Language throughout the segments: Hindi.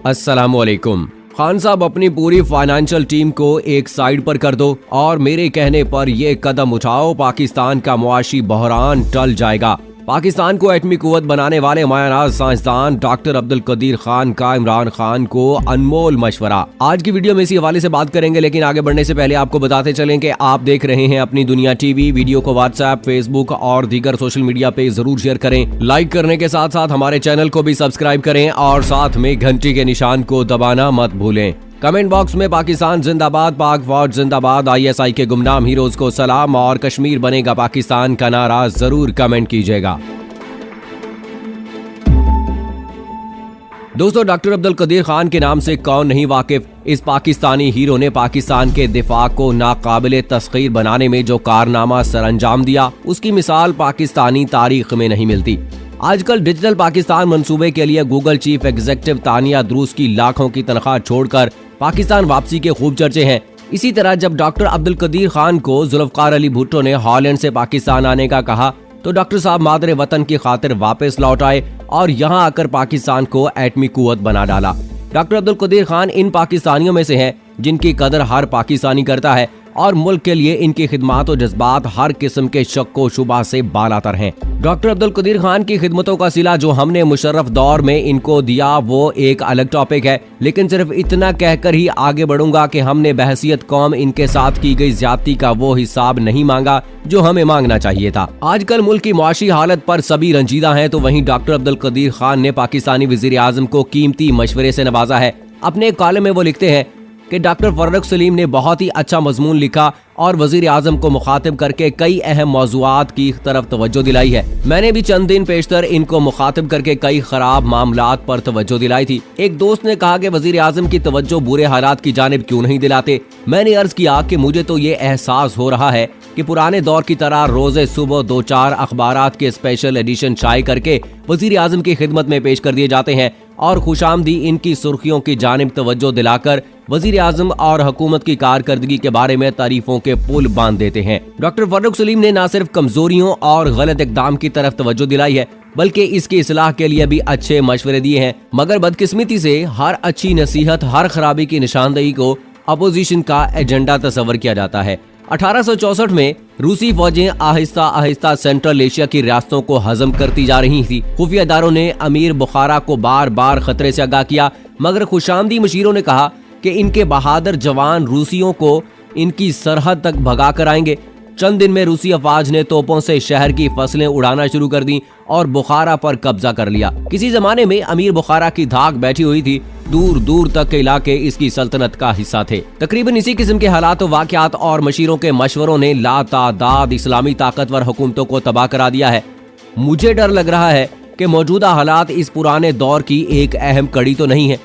अस्सलामुअलैकुम। खान साहब, अपनी पूरी फाइनेंशियल टीम को एक साइड पर कर दो और मेरे कहने पर ये कदम उठाओ, पाकिस्तान का मुआशी बहरान टल जाएगा। पाकिस्तान को एटमी कुव्वत बनाने वाले मायानाज साइंसदान डॉक्टर अब्दुल कदीर खान का इमरान खान को अनमोल मशवरा। आज की वीडियो में इसी हवाले से बात करेंगे, लेकिन आगे बढ़ने से पहले आपको बताते चलें कि आप देख रहे हैं अपनी दुनिया टीवी। वीडियो को व्हाट्सएप, फेसबुक और दीगर सोशल मीडिया पे जरूर शेयर करें। लाइक करने के साथ साथ हमारे चैनल को भी सब्सक्राइब करें और साथ में घंटी के निशान को दबाना मत भूलें। कमेंट बॉक्स में पाकिस्तान जिंदाबाद, पाक फौज जिंदाबाद, ISI के गुमनाम हीरोज को सलाम और कश्मीर बनेगा पाकिस्तान का नारा जरूर कमेंट कीजिएगा। दोस्तों, डॉक्टर अब्दुल कदीर खान के नाम से कौन नहीं वाकिफ। इस पाकिस्तानी हीरो ने पाकिस्तान के दिफा को नाकाबिले तस्खीर बनाने में जो कारनामा सरअंजाम दिया, उसकी मिसाल पाकिस्तानी तारीख में नहीं मिलती। आजकल डिजिटल पाकिस्तान मंसूबे के लिए गूगल चीफ एग्जीक्यूटिव तानिया द्रूस की लाखों की तनख्वाह छोड़कर पाकिस्तान वापसी के खूब चर्चे हैं। इसी तरह जब डॉक्टर अब्दुल कदीर खान को जुल्फकार अली भुट्टो ने हॉलैंड से पाकिस्तान आने का कहा, तो डॉक्टर साहब मादरे वतन की खातिर वापस लौट आए और यहाँ आकर पाकिस्तान को एटमी कुव्वत बना डाला। डॉक्टर अब्दुल कदीर खान इन पाकिस्तानियों में से हैं जिनकी कदर हर पाकिस्तानी करता है और मुल्क के लिए इनकी खिदमत और जज्बात हर किस्म के शक व शुबा से बालातर हैं। डॉक्टर अब्दुल कदीर खान की खिदमतों का सिला जो हमने मुशर्रफ दौर में इनको दिया वो एक अलग टॉपिक है, लेकिन सिर्फ इतना कहकर ही आगे बढ़ूंगा कि हमने बहसियत कौम इनके साथ की गई ज्यादती का वो हिसाब नहीं मांगा जो हमें मांगना चाहिए था। आजकल मुल्क की मुआशी हालत पर सभी रंजीदा हैं, तो वहीं डॉक्टर अब्दुल कदीर खान ने पाकिस्तानी वजीर आजम को कीमती मशवरे से नवाजा है। अपने एक कॉलम में वो लिखते हैं कि डॉक्टर फर्रुख सलीम ने बहुत ही अच्छा मजमून लिखा और वजीर आजम को मुखातिब करके कई अहम मौज़ूआत की तरफ तवज्जो दिलाई है। मैंने भी चंद दिन पेशतर इनको मुखातिब करके कई खराब मामलात पर तवज्जो दिलाई थी। एक दोस्त ने कहा कि वजीर आजम की तवज्जो बुरे हालात की जानिब क्यों नहीं दिलाते। मैंने अर्ज किया कि मुझे तो ये एहसास हो रहा है कि पुराने दौर की तरह रोजे सुबह 2-4 अखबारात के स्पेशल एडिशन शाये करके वजीर आजम की खिदमत में पेश कर दिए जाते हैं और खुशामदी इनकी सुर्खियों की जानिब तवज्जो दिलाकर वजीर आजम और हुकूमत की कारकर्दगी के बारे में तारीफों के पुल बांध देते हैं। डॉक्टर फर्रुख सलीम ने न सिर्फ कमजोरियों और गलत इकदाम की तरफ तवज्जो दिलाई है, बल्कि इसकी इस्लाह के लिए भी अच्छे मशवरे दिए हैं। मगर बदकिस्मती से हर अच्छी नसीहत, हर खराबी की निशानदेही को अपोजिशन का एजेंडा तस्वर किया जाता है। 1864 में रूसी फौजें आहिस्ता आहिस्ता सेंट्रल एशिया की रियासतों को हजम करती जा रही थी। खुफिया इदारों ने अमीर बुखारा को बार बार खतरे से आगाह किया, मगर खुशामदी मशीरों ने कहा कि इनके बहादुर जवान रूसियों को इनकी सरहद तक भगा कर आएंगे। चंद दिन में रूसी अफवाज ने तोपों से शहर की फसलें उड़ाना शुरू कर दी और बुखारा पर कब्जा कर लिया। किसी जमाने में अमीर बुखारा की धाक बैठी हुई थी, दूर दूर तक के इलाके इसकी सल्तनत का हिस्सा थे। तकरीबन इसी किस्म के हालात, वाक़यात और मशीरों के मशवरों ने लातादाद इस्लामी ताकतवर हुकूमतों को तबाह करा दिया है। मुझे डर लग रहा है कि मौजूदा हालात इस पुराने दौर की एक अहम कड़ी तो नहीं है।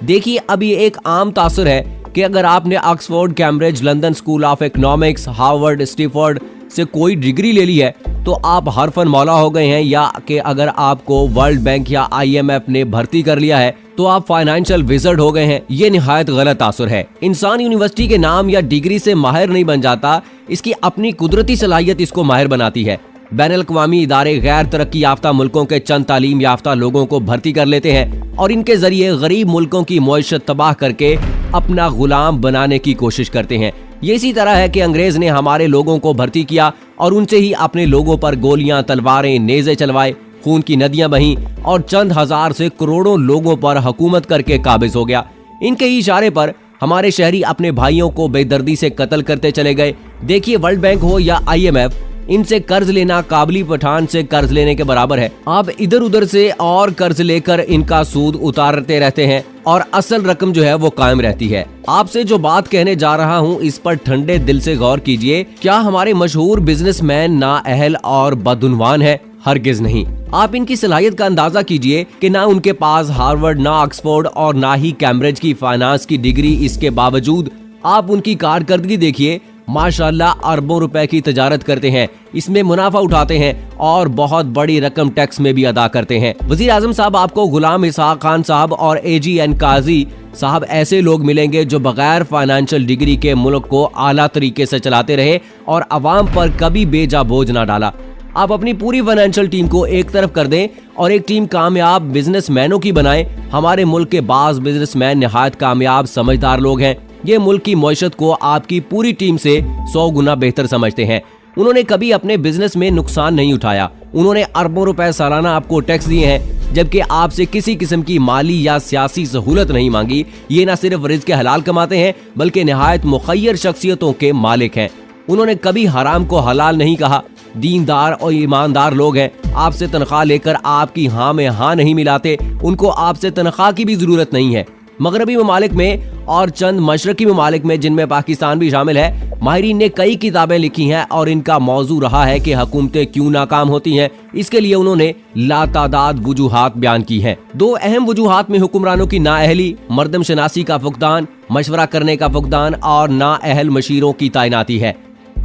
देखिए, अब ये एक आम तासुर है कि अगर आपने Oxford, Cambridge, London school of economics, Harvard, Stanford से कोई डिग्री ले ली है तो आप हरफन मौला हो गए हैं, या कि अगर आपको वर्ल्ड बैंक या IMF ने भर्ती कर लिया है तो आप फाइनेंशियल विजर्ड हो गए हैं। ये निहायत गलत तासुर है। इंसान यूनिवर्सिटी के नाम या डिग्री से माहिर नहीं बन जाता, इसकी अपनी कुदरती सलाहियत इसको माहिर बनाती है। बैनुल-अक़वामी इदारे गैर तरक्की याफ्ता मुल्कों के चंद तालीम याफ्ता लोगों को भर्ती कर लेते हैं और इनके जरिए गरीब मुल्कों की मईशत तबाह करके अपना गुलाम बनाने की कोशिश करते हैं। ये इसी तरह है कि अंग्रेज ने हमारे लोगों को भर्ती किया और उनसे ही अपने लोगों पर गोलियां, तलवारें, नेज़े चलवाए, खून की नदियां बहीं और चंद हजार से करोड़ों लोगों पर हुकूमत करके काबिज हो गया। इनके ही इशारे पर हमारे शहरी अपने भाइयों को बेदर्दी से कत्ल करते चले गए। देखिए, वर्ल्ड बैंक हो या IMF, इनसे कर्ज लेना काबली पठान से कर्ज लेने के बराबर है। आप इधर उधर से और कर्ज लेकर इनका सूद उतारते रहते हैं और असल रकम जो है वो कायम रहती है। आपसे जो बात कहने जा रहा हूँ इस पर ठंडे दिल से गौर कीजिए। क्या हमारे मशहूर बिजनेसमैन नाअहल और बदउनवान है? हरगिज नहीं। आप इनकी सलाहियत का अंदाजा कीजिए कि ना उनके पास हार्वर्ड, ना ऑक्सफोर्ड और ना ही कैम्ब्रिज की फाइनेंस की डिग्री। इसके बावजूद आप उनकी कारकर्दगी देखिए, माशाल्लाह अरबों रुपए की तजारत करते हैं, इसमें मुनाफा उठाते हैं और बहुत बड़ी रकम टैक्स में भी अदा करते हैं। वजीर आजम साहब आपको गुलाम इसहाक खान साहब और AGN काजी साहब ऐसे लोग मिलेंगे जो बगैर फाइनेंशियल डिग्री के मुल्क को आला तरीके से चलाते रहे और अवाम पर कभी बेजा बोझ ना डाला। आप अपनी पूरी फाइनेंशियल टीम को एक तरफ कर दें और एक टीम कामयाब बिजनेसमैनों की बनाएं। हमारे मुल्क के बाज बिजनेसमैन निहायत कामयाब समझदार लोग हैं। ये मुल्क की मईशत को आपकी पूरी टीम से 100 गुना बेहतर समझते हैं। उन्होंने कभी अपने बिजनेस में नुकसान नहीं उठाया। उन्होंने अरबों रुपए सालाना आपको टैक्स दिए हैं, जबकि आपसे किसी किस्म की माली या सियासी सहूलत नहीं मांगी। ये न सिर्फ रिज़्क़ हलाल कमाते हैं बल्कि निहायत मुखय्यर शख्सियतों के मालिक हैं। उन्होंने कभी हराम को हलाल नहीं कहा। दीनदार और ईमानदार लोग हैं। आपसे तनख्वाह लेकर आपकी हाँ में हाँ नहीं मिलाते। उनको आपसे तनख्वाह की भी जरूरत नहीं है। मगरबी ममालिक में और चंद मशरकी ममालिक में, जिनमें पाकिस्तान भी शामिल है, माहिरीन ने कई किताबें लिखी हैं और इनका मौजू रहा है कि हुकूमतें क्यों नाकाम होती हैं। इसके लिए उन्होंने लातादाद वजूहात बयान की हैं। 2 अहम वजूहात में हुक्मरानों की नाअहली, मर्दम शनासी का फुकदान, मशवरा करने का फुकदान और नाअहल मशीरों की तैनाती है।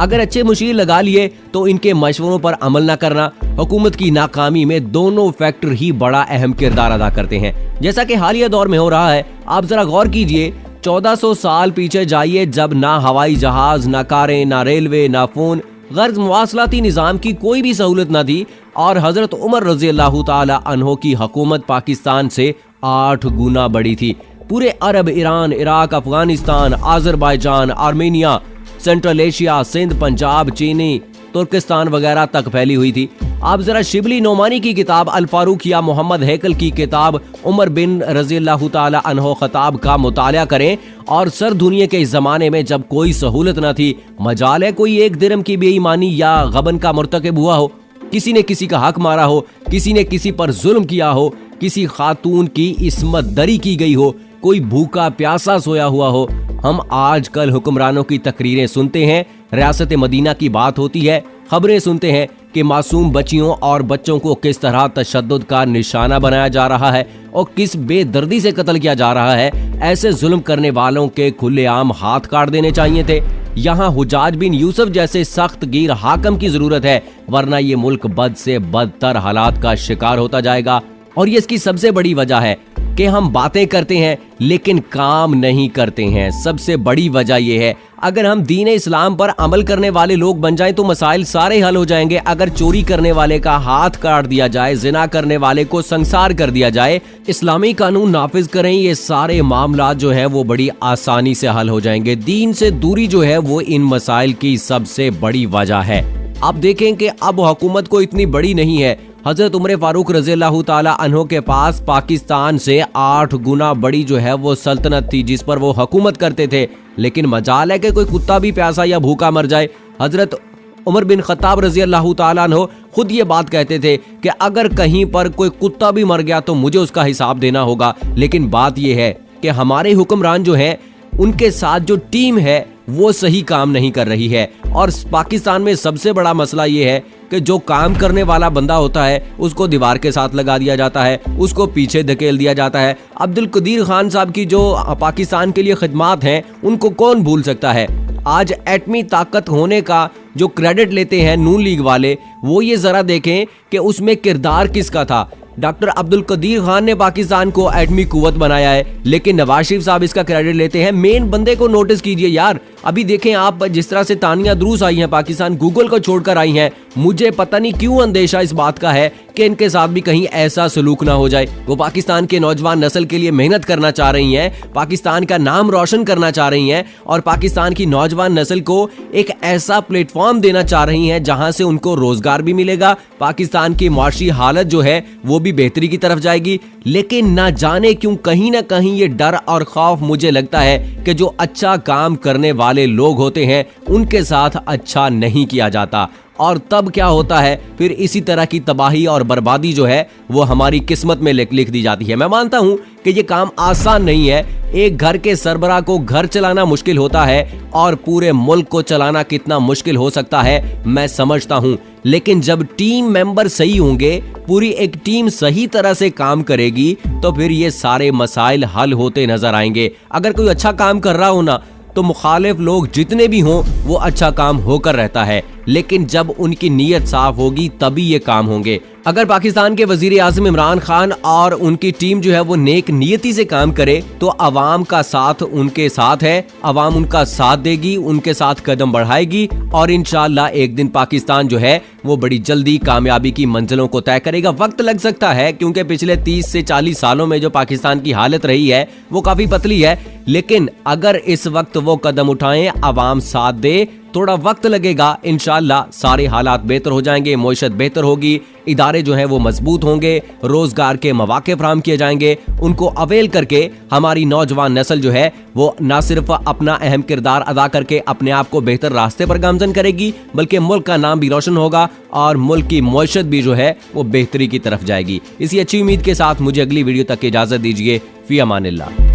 अगर अच्छे मुशीर लगा लिए तो इनके मशवरों पर अमल न करना हुकूमत की नाकामी में दोनों फैक्टर ही बड़ा अहम किरदार अदा करते हैं, जैसा कि हालिया दौर में हो रहा है। आप जरा गौर कीजिए, 1400 साल पीछे जाइए, जब ना हवाई जहाज, ना कारें, ना रेलवे, ना फोन, गर्ज मुवासलाती निज़ाम की कोई भी सहूलत न थी और हजरत उमर रज़ी अल्लाह ताला अन्हो की हुकूमत पाकिस्तान से 8 गुना बड़ी थी। पूरे Arab, Iran, Iraq, Afghanistan, Azerbaijan, Armenia, Central Asia, Sindh, Punjab, चीनी, तुर्किस्तान वगैरह तक फैली हुई थी। आप जरा शिबली नोमानी की किताब अल फारूक या मोहम्मद हैकल की किताब उमर बिन रज़ी अल्लाह ताला अन्हो खताब का मुताला करें और सर दुनिया के इस जमाने में जब कोई सहूलत न थी, मजाल है कोई एक दिरहम की बेईमानी या गबन का मुर्तकिब हुआ हो, किसी ने किसी का हक मारा हो, किसी ने किसी पर जुल्म किया हो, किसी खातून की इस्मत दरी की गई हो, कोई भूखा प्यासा सोया हुआ हो। हम आजकल हुक्मरानों की तकरीरें सुनते हैं, रियासत मदीना की बात होती है, खबरें सुनते हैं कि मासूम बच्चियों और बच्चों को किस तरह तशद्दुद का निशाना बनाया जा रहा है और किस बेदर्दी से कत्ल किया जा रहा है। ऐसे जुल्म करने वालों के खुलेआम हाथ काट देने चाहिए थे। यहाँ हुजाज बिन यूसुफ जैसे सख्त गिर हाकम की जरूरत है, वरना ये मुल्क बद से बदतर हालात का शिकार होता जाएगा। और ये इसकी सबसे बड़ी वजह है कि हम बातें करते हैं लेकिन काम नहीं करते हैं। सबसे बड़ी वजह यह है, अगर हम दीन इस्लाम पर अमल करने वाले लोग बन जाएं तो मसाइल सारे हल हो जाएंगे। अगर चोरी करने वाले का हाथ काट दिया जाए, जिना करने वाले को संसार कर दिया जाए, इस्लामी कानून नाफिज करें, ये सारे मामला जो है वो बड़ी आसानी से हल हो जाएंगे। दीन से दूरी जो है वो इन मसाइल की सबसे बड़ी वजह है। आप देखें कि अब हुकूमत को इतनी बड़ी नहीं है। हजरत उमर फारूक रज़ी अल्लाह ताला अन्हो के पास पाकिस्तान से 8 गुना बड़ी जो है वो सल्तनत थी जिस पर वो हुकूमत करते थे, लेकिन मजाल है कि कोई कुत्ता भी प्यासा या भूखा मर जाए। हजरत उमर बिन खत्ताब रज़ी अल्लाह ताला अन्हो खुद ये बात कहते थे कि अगर कहीं पर कोई कुत्ता भी मर गया तो मुझे उसका हिसाब देना होगा। लेकिन बात यह है कि हमारे हुक्मरान जो है उनके साथ जो टीम है वो सही काम नहीं कर रही है। और पाकिस्तान में सबसे बड़ा मसला ये है कि जो काम करने वाला बंदा होता है उसको दीवार के साथ लगा दिया जाता है, उसको पीछे धकेल दिया जाता है। अब्दुल कदीर खान साहब की जो पाकिस्तान के लिए खिदमात हैं उनको कौन भूल सकता है। आज एटमी ताकत होने का जो क्रेडिट लेते हैं नून लीग वाले, वो ये जरा देखें कि उसमें किरदार किसका था। डॉक्टर अब्दुल कदीर खान ने पाकिस्तान को एटमी कुव्वत बनाया है, लेकिन नवाज शरीफ साहब इसका क्रेडिट लेते हैं। मेन बंदे को नोटिस कीजिए यार। अभी देखें आप, जिस तरह से तानिया द्रूस आई हैं पाकिस्तान, गूगल को छोड़कर आई हैं, मुझे पता नहीं क्यों अंदेशा इस बात का है कि इनके साथ भी कहीं ऐसा सलूक ना हो जाए। वो पाकिस्तान के नौजवान नस्ल के लिए मेहनत करना चाह रही हैं, पाकिस्तान का नाम रोशन करना चाह रही हैं और पाकिस्तान की नौजवान नस्ल को एक ऐसा प्लेटफॉर्म देना चाह रही हैं जहां से उनको रोजगार भी मिलेगा, पाकिस्तान की माशी हालत जो है वो भी बेहतरी की तरफ जाएगी। लेकिन ना जाने क्यों कहीं ना कहीं ये डर और खौफ मुझे लगता है कि जो अच्छा काम करने वाले लोग होते हैं उनके साथ अच्छा नहीं किया जाता। और तब क्या होता है, फिर इसी तरह की तबाही और बर्बादी जो है वो हमारी किस्मत में लिख दी जाती है। मैं मानता हूं कि ये काम आसान नहीं है। एक घर के सरबराह को घर चलाना मुश्किल होता है और पूरे मुल्क को चलाना कितना मुश्किल हो सकता है मैं समझता हूं। लेकिन जब टीम मेंबर सही होंगे, पूरी एक टीम सही तरह से काम करेगी तो फिर ये सारे मसाइल हल होते नजर आएंगे। अगर कोई अच्छा काम कर रहा हो ना तो मुखालिफ लोग जितने भी हों वो अच्छा काम होकर रहता है, लेकिन जब उनकी नीयत साफ होगी तभी ये काम होंगे। अगर पाकिस्तान के वजीर आज़म इमरान खान और उनकी टीम जो है वो नेक नियति से काम करे तो अवाम का साथ उनके साथ है, अवाम उनका साथ देगी, उनके साथ कदम बढ़ाएगी और इंशाअल्लाह एक दिन पाकिस्तान जो है वो बड़ी जल्दी कामयाबी की मंजिलों को तय करेगा। वक्त लग सकता है क्योंकि पिछले 30 से 40 सालों में जो पाकिस्तान की हालत रही है वो काफी पतली है, लेकिन अगर इस वक्त वो कदम उठाएं, अवाम साथ दे, थोड़ा वक्त लगेगा, इंशाअल्लाह सारे हालात बेहतर हो जाएंगे, मईशत बेहतर होगी, इदारे जो हैं वो मजबूत होंगे, रोजगार के मौके फराहम किए जाएंगे। उनको अवेल करके हमारी नौजवान नस्ल जो है वो न सिर्फ अपना अहम किरदार अदा करके अपने आप को बेहतर रास्ते पर गामजन करेगी, बल्कि मुल्क का नाम भी रोशन होगा और मुल्क की मईशत भी जो है वो बेहतरी की तरफ जाएगी। इसी अच्छी उम्मीद के साथ मुझे अगली वीडियो तक इजाजत दीजिए। फी अमानिल्लाह।